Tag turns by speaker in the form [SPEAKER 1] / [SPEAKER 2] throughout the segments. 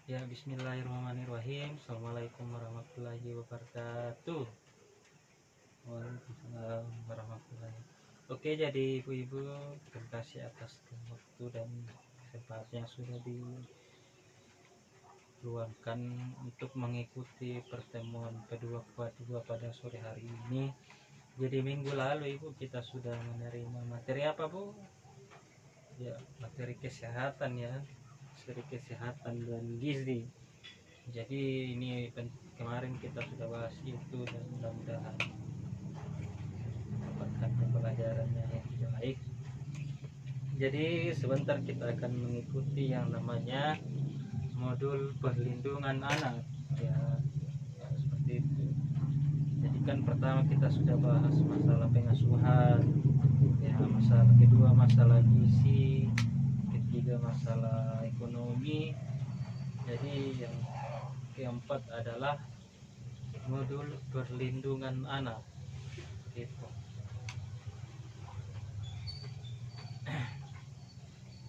[SPEAKER 1] Ya, bismillahirrahmanirrahim. Assalamualaikum warahmatullahi wabarakatuh. Waalaikumsalam warahmatullahi wabarakatuh. Oke, jadi ibu-ibu, terima kasih atas waktu dan kesempatan yang sudah diluangkan untuk mengikuti pertemuan kedua pada sore hari ini. Jadi minggu lalu ibu kita sudah menerima materi apa bu? Ya, materi kesehatan ya, materi kesehatan dan gizi. Jadi ini kemarin kita sudah bahas itu dan mudah-mudahan mendapatkan pembelajarannya yang baik. Jadi sebentar kita akan mengikuti yang namanya modul perlindungan anak ya, seperti itu. Jadi kan pertama kita sudah bahas masalah pengasuhan ya, masalah kedua masalah gizi, ketiga masalah ekonomi. Jadi yang keempat adalah modul perlindungan anak gitu.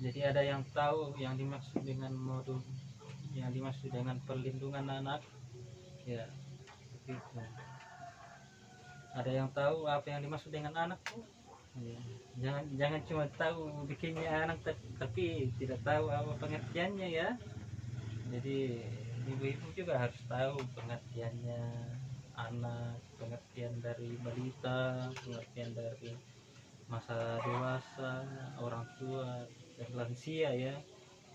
[SPEAKER 1] Jadi ada yang tahu yang dimaksud dengan modul yang dimaksud dengan perlindungan anak ya, gitu. Ada yang tahu apa yang dimaksud dengan anak tuh ya. Jangan cuma tahu bikinnya anak tapi tidak tahu apa pengertiannya ya. Jadi ibu-ibu juga harus tahu pengertiannya anak, pengertian dari balita, pengertian dari masa dewasa, orang tua dan lansia ya.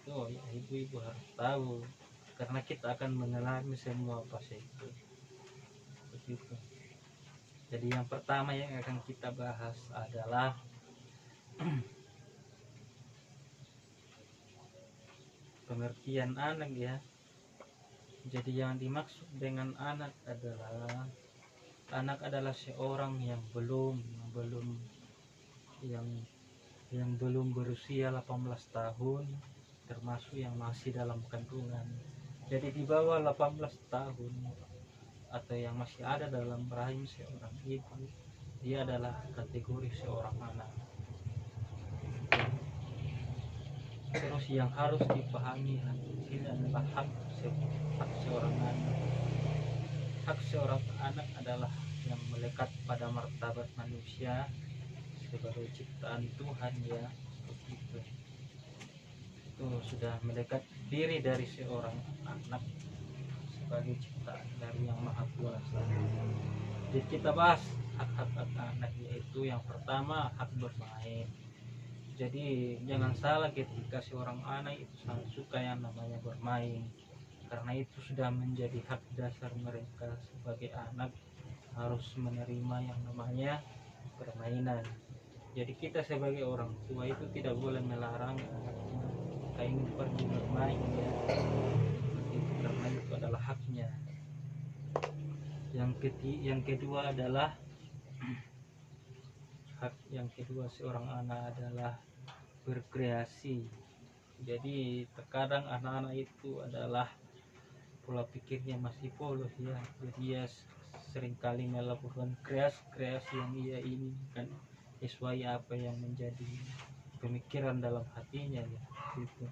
[SPEAKER 1] Oh ya, ibu-ibu harus tahu karena kita akan mengalami semua fase itu. Begitu. Jadi yang pertama yang akan kita bahas adalah pengertian anak ya. Jadi yang dimaksud dengan anak adalah seorang yang belum berusia 18 tahun, termasuk yang masih dalam kandungan. Jadi di bawah 18 tahun atau yang masih ada dalam rahim seorang ibu, dia adalah kategori seorang anak. Terus yang harus dipahami ini adalah hak seorang anak. Hak seorang anak adalah yang melekat pada martabat manusia sebagai ciptaan Tuhan ya, begitu. Itu sudah melekat diri dari seorang anak sebagai ciptaan dari yang maha kuasa. Jadi kita bahas hak-hak anak, yaitu yang pertama hak bermain. Jadi jangan salah ketika seorang anak itu sangat suka yang namanya bermain, karena itu sudah menjadi hak dasar mereka sebagai anak, harus menerima yang namanya permainan. Jadi kita sebagai orang tua itu tidak boleh melarang anaknya jika ingin pergi bermain ya, itu karena itu adalah haknya. Yang kedua adalah hak yang kedua seorang anak adalah berkreasi. Jadi terkadang anak-anak itu adalah pola pikirnya masih polos ya, jadi dia seringkali melakukan kreasi yang ia inginkan sesuai apa yang menjadi pemikiran dalam hatinya ya, gitu.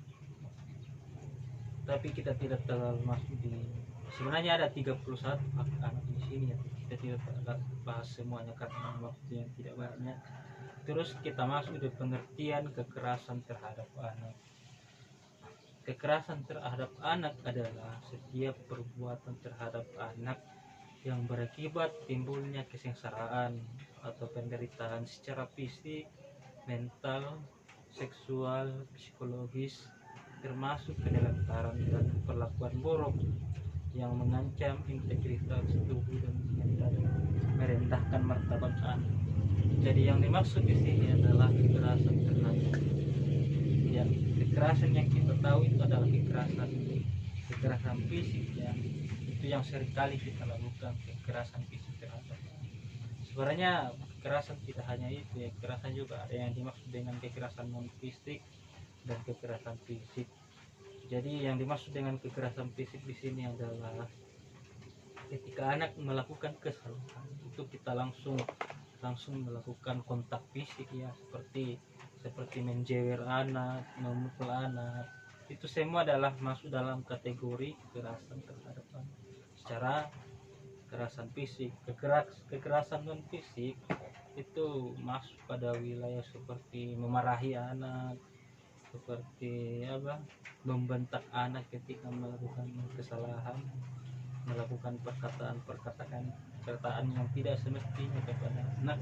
[SPEAKER 1] Tapi kita tidak terlalu masuk di, sebenarnya ada 31 hak anak di sini ya, kita tidak bahas semuanya karena waktu yang tidak banyak. Terus kita masuk di pengertian kekerasan terhadap anak. Kekerasan terhadap anak adalah setiap perbuatan terhadap anak yang berakibat timbulnya kesengsaraan atau penderitaan secara fisik, mental, seksual, psikologis, termasuk kenelantaran dan perlakuan buruk yang mengancam integritas tubuh dan merendahkan martabat anak. Jadi yang dimaksud di sini adalah kekerasan terhadap ya, kekerasan yang kita tahu itu adalah kekerasan fisik ya, itu yang seringkali kita lakukan, kekerasan fisik terhadap. Sebenarnya kekerasan tidak hanya itu ya, kekerasan juga ada yang dimaksud dengan kekerasan non fisik dan kekerasan fisik. Jadi yang dimaksud dengan kekerasan fisik di sini adalah ketika anak melakukan kesalahan itu kita langsung melakukan kontak fisik ya, seperti menjewer anak, memukul anak, itu semua adalah masuk dalam kategori kekerasan terhadap anak. Secara kekerasan fisik, kekerasan non fisik itu masuk pada wilayah seperti memarahi anak, seperti apa, membentak anak ketika melakukan kesalahan, melakukan perkataan yang tidak semestinya kepada anak,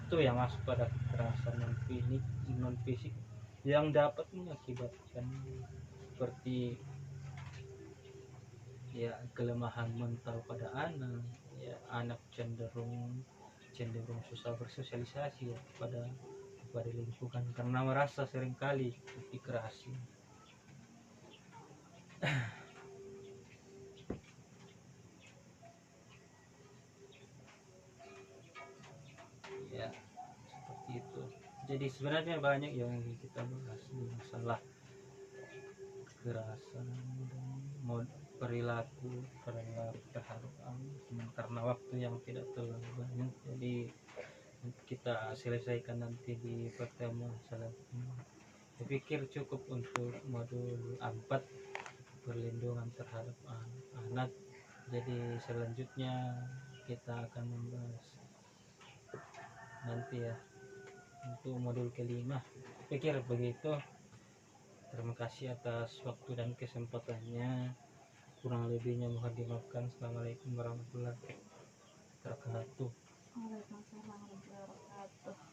[SPEAKER 1] itu yang masuk pada kekerasan non fisik yang dapat mengakibatkan seperti ya kelemahan mental pada anak, ya anak cenderung susah bersosialisasi ya kepada lingkungan karena merasa seringkali dikerasi. Ya seperti itu. Jadi sebenarnya banyak yang kita bahas di masalah kekerasan dan perilaku terhadap anak. Karena waktu yang tidak terlalu banyak, jadi kita selesaikan nanti di pertemuan selanjutnya. Saya pikir cukup untuk modul 4 perlindungan terhadap anak. Jadi selanjutnya kita akan membahas nanti ya untuk modul kelima. Pikir begitu. Terima kasih atas waktu dan kesempatannya. Kurang lebihnya mohon dimaafkan. Assalamualaikum warahmatullahi wabarakatuh.
[SPEAKER 2] Waalaikumsalam warahmatullahi wabarakatuh.